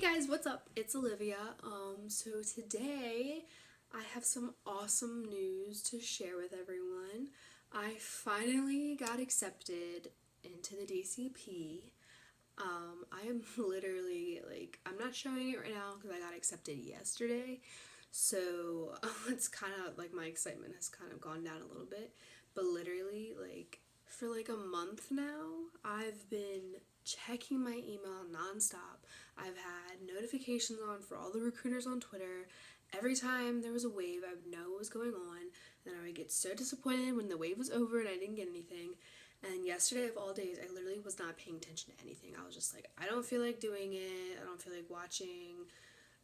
Hey guys, what's up? It's Olivia. So today I have some awesome news to share with everyone. I finally got accepted into the DCP. I am literally I'm not showing it right now because I got accepted yesterday. So it's kind of like my excitement has kind of gone down a little bit. But literally, for a month now, I've been checking my email nonstop. I've had notifications on for all the recruiters on Twitter. Every time there was a wave, I would know what was going on. And I would get so disappointed when the wave was over and I didn't get anything. And yesterday, of all days, I literally was not paying attention to anything. I was just like, I don't feel like doing it. I don't feel like watching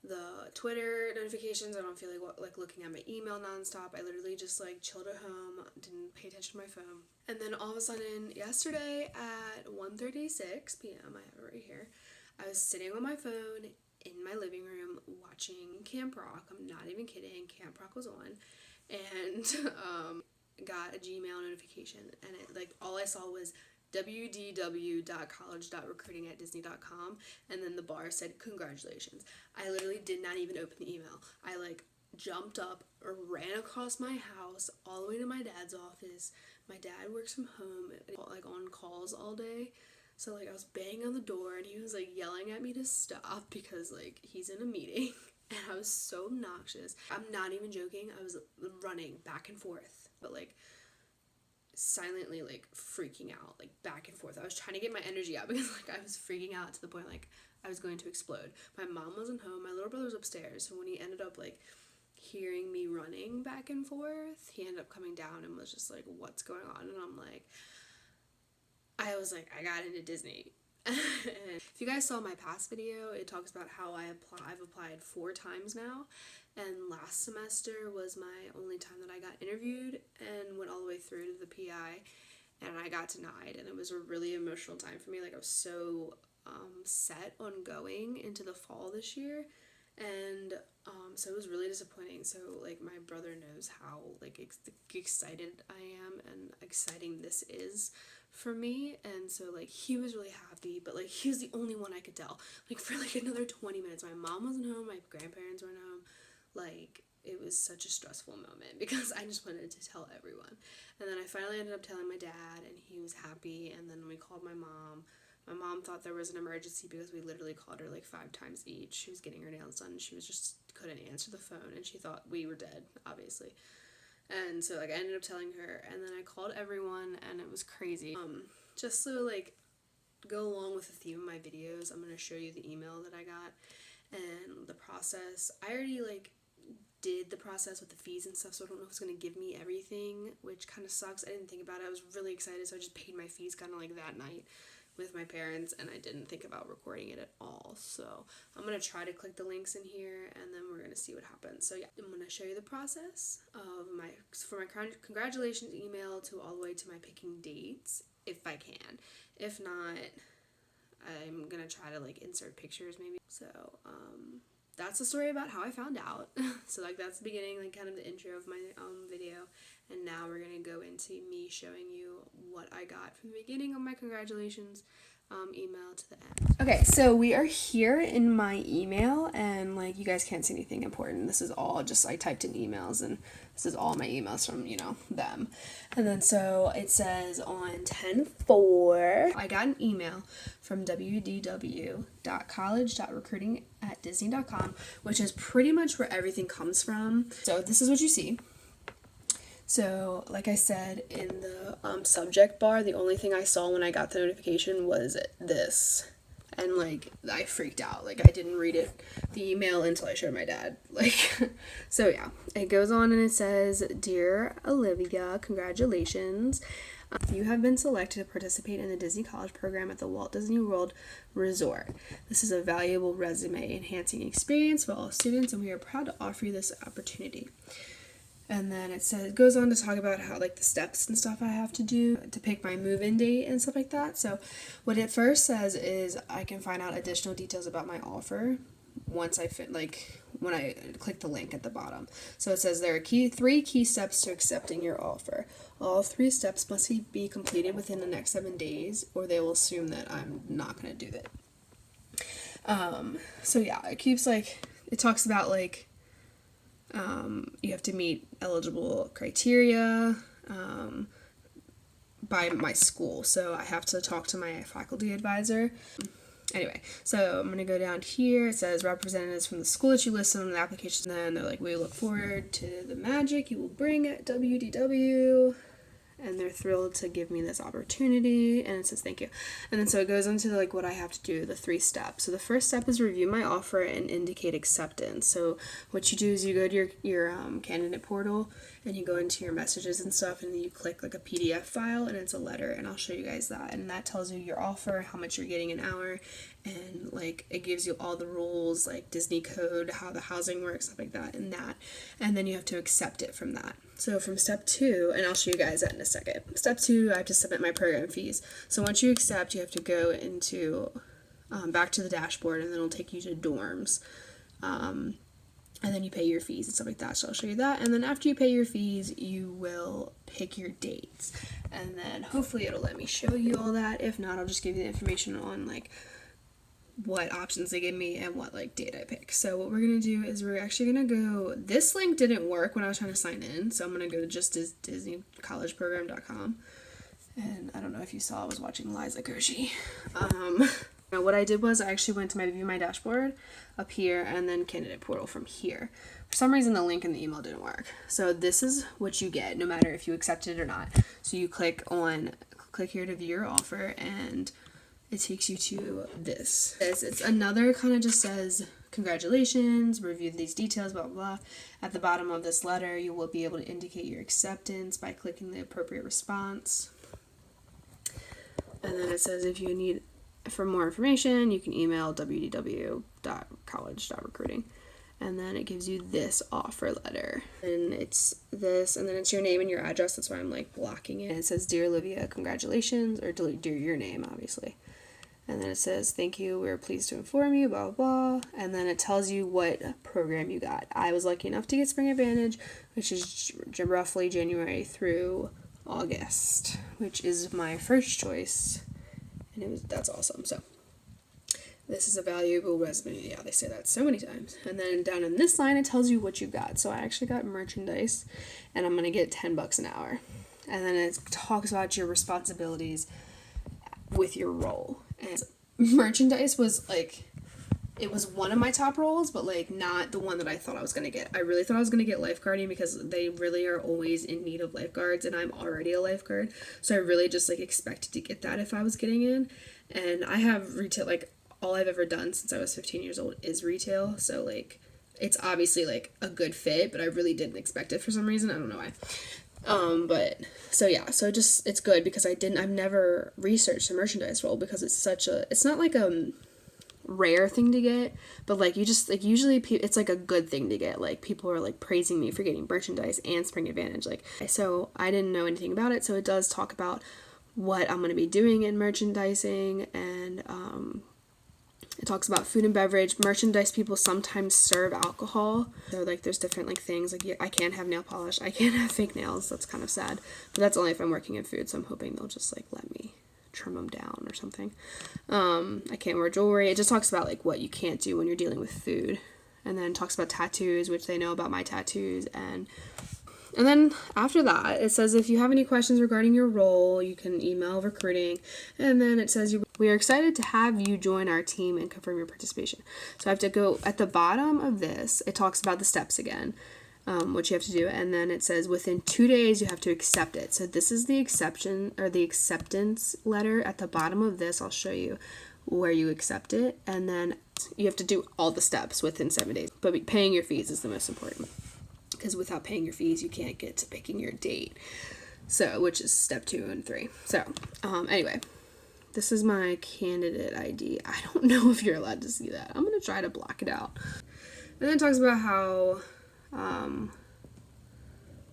the Twitter notifications. I don't feel like looking at my email nonstop. I literally just chilled at home, didn't pay attention to my phone. And then all of a sudden, yesterday at 1:36 p.m., I have it right here, I was sitting on my phone in my living room watching Camp Rock. I'm not even kidding. Camp Rock was on. And got a Gmail notification. And all I saw was www.college.recruiting@disney.com, and then the bar said congratulations. I literally did not even open the email. I jumped up, ran across my house all the way to my dad's office. My dad works from home, on calls all day. So I was banging on the door and he was yelling at me to stop because he's in a meeting. And I was so obnoxious. I'm not even joking. I was running back and forth, but silently freaking out, back and forth. I was trying to get my energy out because I was freaking out to the point I was going to explode. My mom wasn't home. My little brother was upstairs. So when he ended up hearing me running back and forth, he ended up coming down and was just what's going on? And I was I got into Disney. If you guys saw my past video, it talks about how I've applied 4 times now, and last semester was my only time that I got interviewed and went all the way through to the PI, and I got denied, and it was a really emotional time for me. I was so set on going into the fall this year, and so it was really disappointing. So my brother knows how excited I am and exciting this is for me, and so he was really happy, but he was the only one I could tell. For another 20 minutes, my mom wasn't home, my grandparents weren't home. It was such a stressful moment because I just wanted to tell everyone. And then I finally ended up telling my dad, and he was happy. And then we called my mom. My mom thought there was an emergency because we literally called her 5 times each. She was getting her nails done, and she was just couldn't answer the phone, and she thought we were dead, obviously. And so I ended up telling her, and then I called everyone, and it was crazy. Just so go along with the theme of my videos, I'm gonna show you the email that I got and the process. I already did the process with the fees and stuff, so I don't know if it's gonna give me everything, which kind of sucks. I didn't think about it. I was really excited, so I just paid my fees kind of that night with my parents, and I didn't think about recording it at all. So I'm gonna try to click the links in here, and then we're gonna see what happens. So yeah, I'm gonna show you the process of my congratulations email to all the way to my picking dates, if I can. If not, I'm gonna try to insert pictures maybe. So that's the story about how I found out. So that's the beginning, kind of the intro of my video. And now we're gonna go into me showing you what I got from the beginning of my congratulations email to the end. Okay, so we are here in my email, and you guys can't see anything important. This is all just I typed in emails, and this is all my emails from them. And then so it says on 10/4 I got an email from www.college.recruiting@disney.com, which is pretty much where everything comes from. So this is what you see. So, like I said, in the subject bar, the only thing I saw when I got the notification was this. And, I freaked out. I didn't read the email until I showed my dad. So yeah. It goes on and it says, "Dear Olivia, congratulations. You have been selected to participate in the Disney College program at the Walt Disney World Resort. This is a valuable resume-enhancing experience for all students, and we are proud to offer you this opportunity." And then it goes on to talk about how the steps and stuff I have to do to pick my move-in date and stuff like that. So what it first says is I can find out additional details about my offer once I when I click the link at the bottom. So it says there are 3 key steps to accepting your offer. All 3 steps must be completed within the next 7 days, or they will assume that I'm not going to do that. So yeah, it keeps like, it talks about like, you have to meet eligible criteria by my school. So I have to talk to my faculty advisor. Anyway, so I'm going to go down here. It says representatives from the school that you listed on the application. And then they're like, we look forward to the magic you will bring at WDW. And they're thrilled to give me this opportunity, and it says thank you. And then so it goes into like what I have to do, the 3 steps. So the first step is review my offer and indicate acceptance. So what you do is you go to your candidate portal, and you go into your messages and stuff, and then you click like a PDF file, and it's a letter, and I'll show you guys that. And that tells you your offer, how much you're getting an hour, and like it gives you all the rules, like Disney code, how the housing works, stuff like that, and then you have to accept it from that. So from step 2, and I'll show you guys that in a second. Step 2, I have to submit my program fees. So once you accept, you have to go into back to the dashboard, and then it'll take you to dorms, and then you pay your fees and stuff like that. So I'll show you that. And then after you pay your fees, you will pick your dates, and then hopefully it'll let me show you all that. If not, I'll just give you the information on like what options they give me and what like date I pick. So what we're gonna do is we're actually gonna go, this link didn't work when I was trying to sign in, so I'm gonna go to just disneycollegeprogram.com, and I don't know if you saw, I was watching Liza Koshy. What I did was I actually went to my view my dashboard up here, and then candidate portal from here. For some reason the link in the email didn't work. So this is what you get no matter if you accept it or not. So you click here to view your offer, and it takes you to this. It's another kind of just says, congratulations, review these details, blah, blah, blah. At the bottom of this letter, you will be able to indicate your acceptance by clicking the appropriate response. And then it says if you need, for more information, you can email wdw.college.recruiting. And then it gives you this offer letter. And it's this, and then it's your name and your address. That's why I'm like blocking it. It says, Dear Olivia, congratulations, or dear your name, obviously. And then it says, thank you, we're pleased to inform you, blah, blah, blah. And then it tells you what program you got. I was lucky enough to get Spring Advantage, which is roughly January through August, which is my first choice. And that's awesome. So this is a valuable resume. Yeah, they say that so many times. And then down in this line, it tells you what you got. So I actually got merchandise, and I'm going to get $10 an hour. And then it talks about your responsibilities with your role. And merchandise was like, it was one of my top roles, but like not the one that I thought I was going to get. I really thought I was going to get lifeguarding because they really are always in need of lifeguards, and I'm already a lifeguard. So I really just like expected to get that if I was getting in. And I have retail, like all I've ever done since I was 15 years old is retail. So like it's obviously like a good fit, but I really didn't expect it for some reason. I don't know why. But so yeah, so just, it's good because I've never researched a merchandise role because it's not like a rare thing to get, but like you just like usually it's like a good thing to get. Like people are like praising me for getting merchandise and Spring Advantage. Like, so I didn't know anything about it. So it does talk about what I'm going to be doing in merchandising, and it talks about food and beverage. Merchandise people sometimes serve alcohol. So like there's different like things, like I can't have nail polish, I can't have fake nails. That's kind of sad, but that's only if I'm working in food. So I'm hoping they'll just like let me trim them down or something. I can't wear jewelry. It just talks about like what you can't do when you're dealing with food, and then talks about tattoos, which they know about my tattoos. And then after that, it says if you have any questions regarding your role, you can email recruiting. And then it says we are excited to have you join our team and confirm your participation. So I have to go at the bottom of this. It talks about the steps again, what you have to do. And then it says within 2 days, you have to accept it. So this is the exception or the acceptance letter at the bottom of this. I'll show you where you accept it. And then you have to do all the steps within 7 days. But paying your fees is the most important, because without paying your fees, you can't get to picking your date. So, which is step 2 and 3. So, anyway, this is my candidate ID. I don't know if you're allowed to see that. I'm going to try to block it out. And then it talks about how,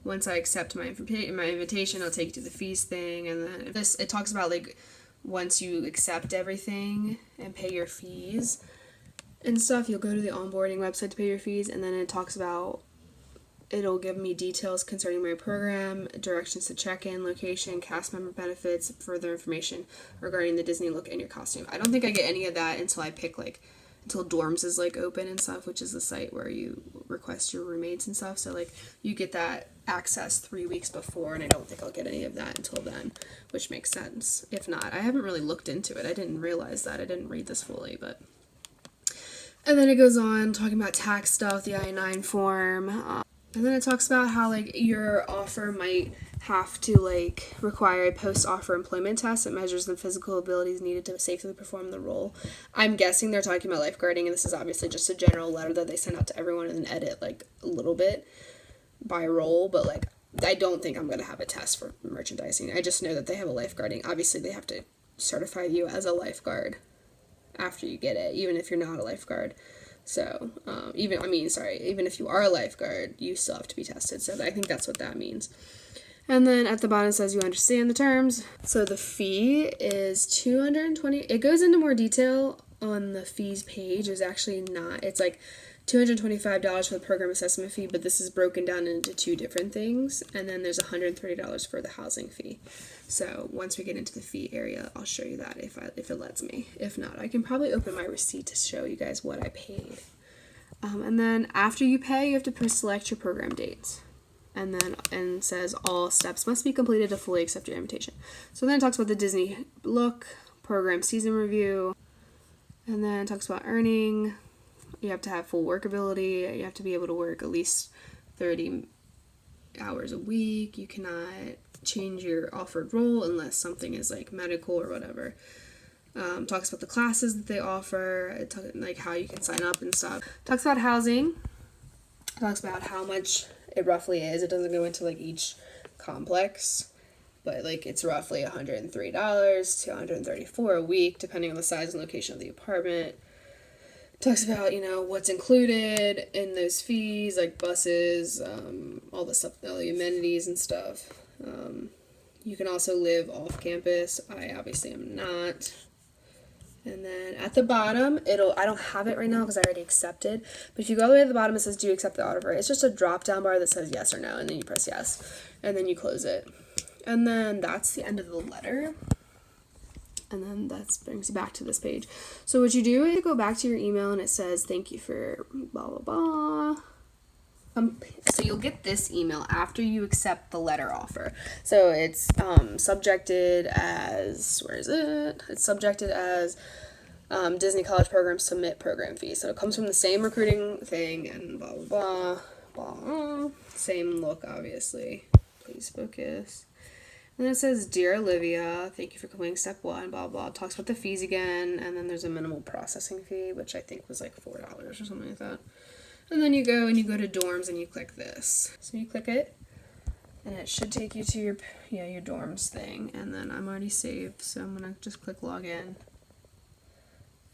once I accept my invitation, I'll take you to the fees thing. And then it talks about like, once you accept everything and pay your fees and stuff, you'll go to the onboarding website to pay your fees. And then it talks about, it'll give me details concerning my program, directions to check-in, location, cast member benefits, further information regarding the Disney look and your costume. I don't think I get any of that until I pick like until dorms is like open and stuff, which is the site where you request your roommates and stuff. So like you get that access 3 weeks before, and I don't think I'll get any of that until then, which makes sense. If not, I haven't really looked into it. I didn't realize that. I didn't read this fully, but. And then it goes on talking about tax stuff, the I-9 form, and then it talks about how like your offer might have to like require a post-offer employment test that measures the physical abilities needed to safely perform the role. I'm guessing they're talking about lifeguarding, and this is obviously just a general letter that they send out to everyone and then edit like a little bit by role, but like I don't think I'm gonna have a test for merchandising. I just know that they have a lifeguarding. Obviously they have to certify you as a lifeguard after you get it, even if you're not a lifeguard. So even if you are a lifeguard, you still have to be tested. So I think that's what that means. And then at the bottom it says you understand the terms. So the fee is $220. It goes into more detail on the fees page. It's actually not. It's like $225 for the program assessment fee, but this is broken down into two different things. And then there's $130 for the housing fee. So once we get into the fee area, I'll show you that if it lets me. If not, I can probably open my receipt to show you guys what I paid. And then after you pay, you have to select your program dates. And then says all steps must be completed to fully accept your invitation. So then it talks about the Disney look, program season review, and then it talks about earning. You have to have full workability. You have to be able to work at least 30 hours a week. You cannot change your offered role unless something is like medical or whatever. Talks about the classes that they offer, like how you can sign up and stuff. Talks about housing. Talks about how much it roughly is. It doesn't go into like each complex, but like it's roughly $103 to $134 a week, depending on the size and location of the apartment. Talks about, what's included in those fees, like buses, all the stuff, all the amenities and stuff. You can also live off campus. I obviously am not. And then at the bottom, I don't have it right now because I already accepted, but if you go all the way to the bottom, it says, do you accept the offer? It's just a drop down bar that says yes or no, and then you press yes, and then you close it. And then that's the end of the letter. And then that brings you back to this page. So what you do is you go back to your email and it says, thank you for blah, blah, blah. So you'll get this email after you accept the letter offer. So it's subjected as, where is it? It's subjected as Disney College Program submit program fee. So it comes from the same recruiting thing and blah, blah, blah, blah. Same look, obviously. Please focus. And then it says, Dear Olivia, thank you for completing step 1, blah, blah. It talks about the fees again, and then there's a minimal processing fee, which I think was like $4 or something like that. And then you go to dorms and you click this. So you click it, and it should take you to your dorms thing. And then I'm already saved, so I'm going to just click login.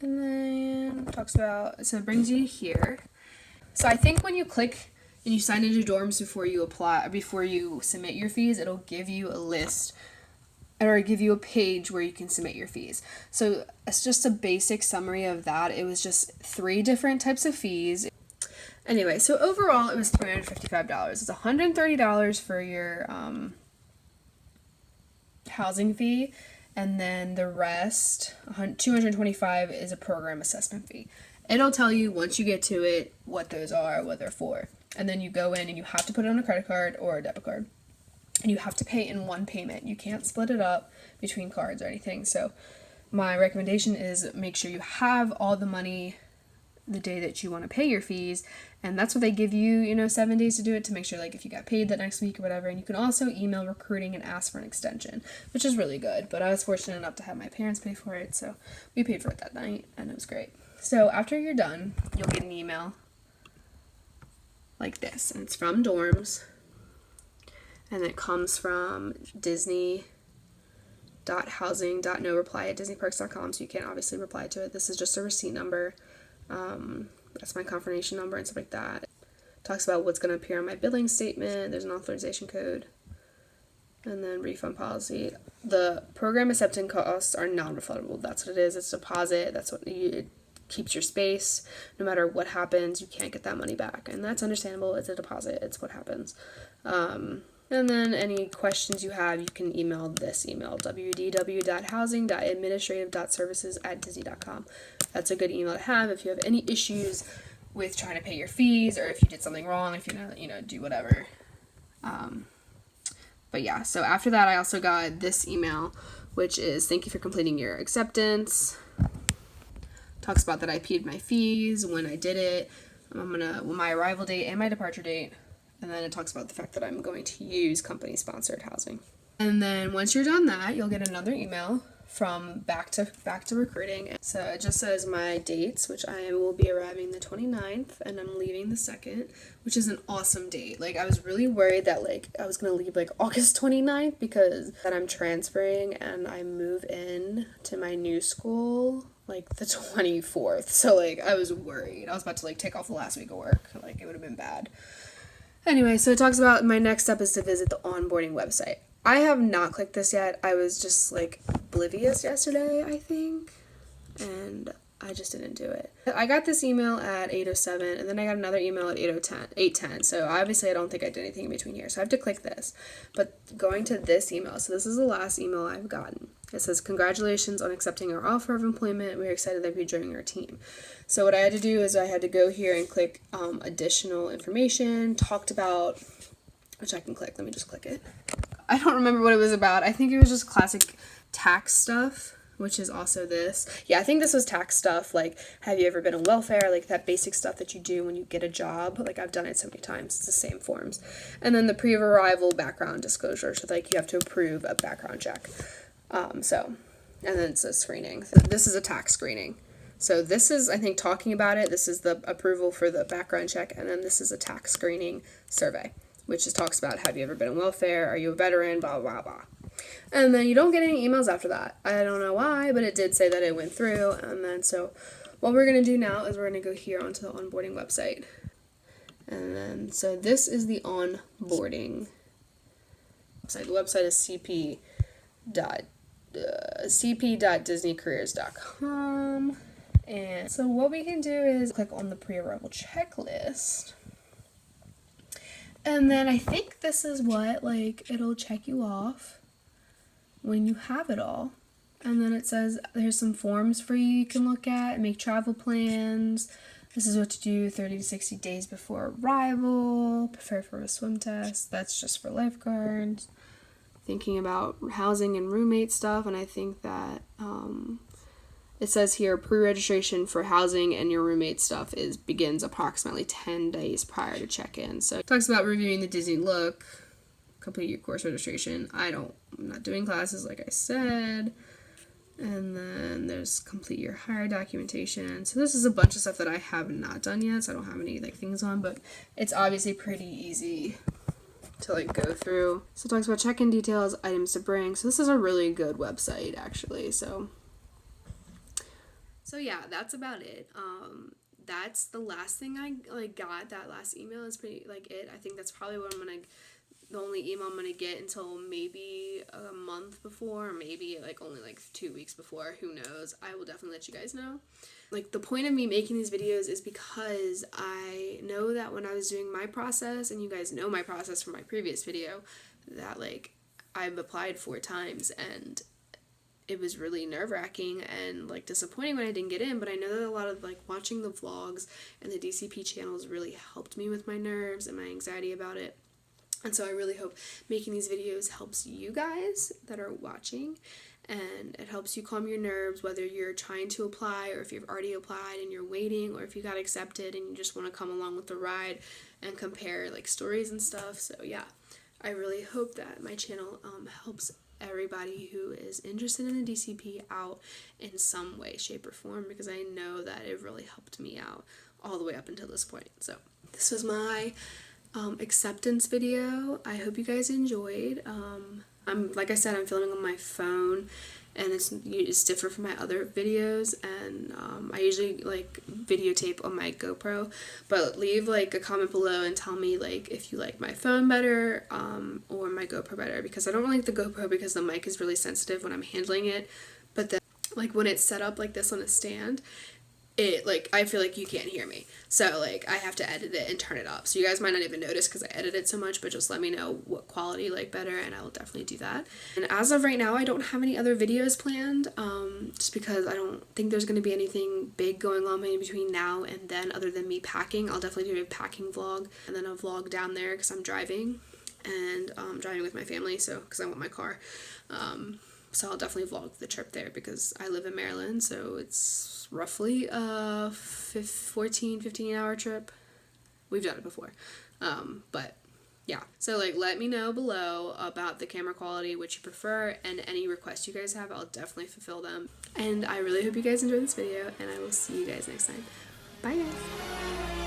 And then it talks about, so it brings you here. So I think when you click and you sign into dorms before you submit your fees, it'll give you a list or give you a page where you can submit your fees. So it's just a basic summary of that. It was just 3 different types of fees. Anyway, so overall it was $355. It's $130 for your housing fee, and then the rest, $225, is a program assessment fee. It'll tell you once you get to it what those are, what they're for. And then you go in and you have to put it on a credit card or a debit card. And you have to pay in one payment. You can't split it up between cards or anything. So my recommendation is make sure you have all the money the day that you want to pay your fees. And that's what they give you, 7 days to do it, to make sure like if you got paid that next week or whatever. And you can also email recruiting and ask for an extension, which is really good. But I was fortunate enough to have my parents pay for it. So we paid for it that night and it was great. So after you're done, you'll get an email like this, and it's from dorms, and it comes from disney.housing.no-reply@disneyparks.com, so you can't obviously reply to it. This is just a receipt number. That's my confirmation number and stuff like that. It talks about what's going to appear on my billing statement. There's an authorization code, and then refund policy. The program acceptance costs are non-refundable. That's what it is. It's a deposit. That's what it keeps your space. No matter what happens, you can't get that money back, and that's understandable. It's a deposit. It's what happens. And then any questions you have, you can email this email, wdw.housing.administrative.services@disney.com. That's a good email to have if you have any issues with trying to pay your fees, or if you did something wrong, if you know, do whatever. But yeah, so after that, I also got this email, which is thank you for completing your acceptance. Talks about that I paid my fees, when I did it, my arrival date and my departure date. And then it talks about the fact that I'm going to use company-sponsored housing. And then once you're done that, you'll get another email from back to recruiting. So it just says my dates, which I will be arriving the 29th and I'm leaving the 2nd, which is an awesome date. Like, I was really worried that like I was gonna leave like August 29th because then I'm transferring and I move in to my new school like the 24th. So like I was worried. I was about to like take off the last week of work. Like, it would have been bad. Anyway, so it talks about my next step is to visit the onboarding website. I have not clicked this yet. I was just like oblivious yesterday, I think, and I just didn't do it. I got this email at 8:07, and then I got another email at 8:10. So obviously I don't think I did anything in between here, so I have to click this. But going to this email, so this is the last email I've gotten. It says, congratulations on accepting our offer of employment. We're excited that you're joining our team. So what I had to do is I had to go here and click additional information, talked about, which I can click. Let me just click it. I don't remember what it was about. I think it was just classic tax stuff, which is also this. Yeah, I think this was tax stuff, like, have you ever been on welfare, like that basic stuff that you do when you get a job. Like, I've done it so many times. It's the same forms. And then the pre-arrival background disclosure, so like you have to approve a background check. And then it says screening. This is a tax screening. So this is, I think, talking about it. This is the approval for the background check, and then this is a tax screening survey, which just talks about, have you ever been on welfare? Are you a veteran? Blah, blah, blah. And then you don't get any emails after that. I don't know why, but it did say that it went through. And then so what we're going to do now is we're going to go here onto the onboarding website. And then, so this is the onboarding website. The website is cp.disneycareers.com. And so what we can do is click on the pre-arrival checklist. And then I think this is what, like, it'll check you off when you have it all. And then it says there's some forms for you can look at, make travel plans. This is what to do 30 to 60 days before arrival, prepare for a swim test. That's just for lifeguards. Thinking about housing and roommate stuff, and I think that it says here pre-registration for housing and your roommate stuff begins approximately 10 days prior to check-in. So it talks about reviewing the Disney look, complete your course registration. I'm not doing classes like I said. And then there's complete your hire documentation. So this is a bunch of stuff that I have not done yet, so I don't have any like things on, but it's obviously pretty easy to like go through. So it talks about check-in details, items to bring. So this is a really good website actually. So yeah, that's about it. That's the last thing I like got. That last email is pretty like it. I think that's probably what the only email I'm gonna get until maybe a month before, or maybe like only like 2 weeks before. Who knows? I will definitely let you guys know. Like, the point of me making these videos is because I know that when I was doing my process, and you guys know my process from my previous video, that like I've applied 4 times and it was really nerve-wracking and like disappointing when I didn't get in. But I know that a lot of like watching the vlogs and the DCP channels really helped me with my nerves and my anxiety about it. And so I really hope making these videos helps you guys that are watching, and it helps you calm your nerves, whether you're trying to apply or if you've already applied and you're waiting, or if you got accepted and you just want to come along with the ride and compare like stories and stuff. So yeah, I really hope that my channel helps everybody who is interested in the DCP out in some way, shape, or form, because I know that it really helped me out all the way up until this point. So this was my acceptance video. I hope you guys enjoyed. Like I said, I'm filming on my phone, and it's different from my other videos, and I usually like videotape on my GoPro. But leave like a comment below and tell me like if you like my phone better or my GoPro better, because I don't like the GoPro because the mic is really sensitive when I'm handling it, but then like when it's set up like this on a stand, it, like, I feel like you can't hear me. So, like, I have to edit it and turn it up. So you guys might not even notice because I edit it so much, but just let me know what quality you like better, and I will definitely do that. And as of right now, I don't have any other videos planned, just because I don't think there's going to be anything big going on in between now and then other than me packing. I'll definitely do a packing vlog and then a vlog down there because I'm driving, and driving with my family, so because I want my car. So I'll definitely vlog the trip there because I live in Maryland, so it's roughly a 15 hour trip. We've done it before. But yeah. So, like, let me know below about the camera quality, which you prefer, and any requests you guys have. I'll definitely fulfill them. And I really hope you guys enjoyed this video, and I will see you guys next time. Bye, guys.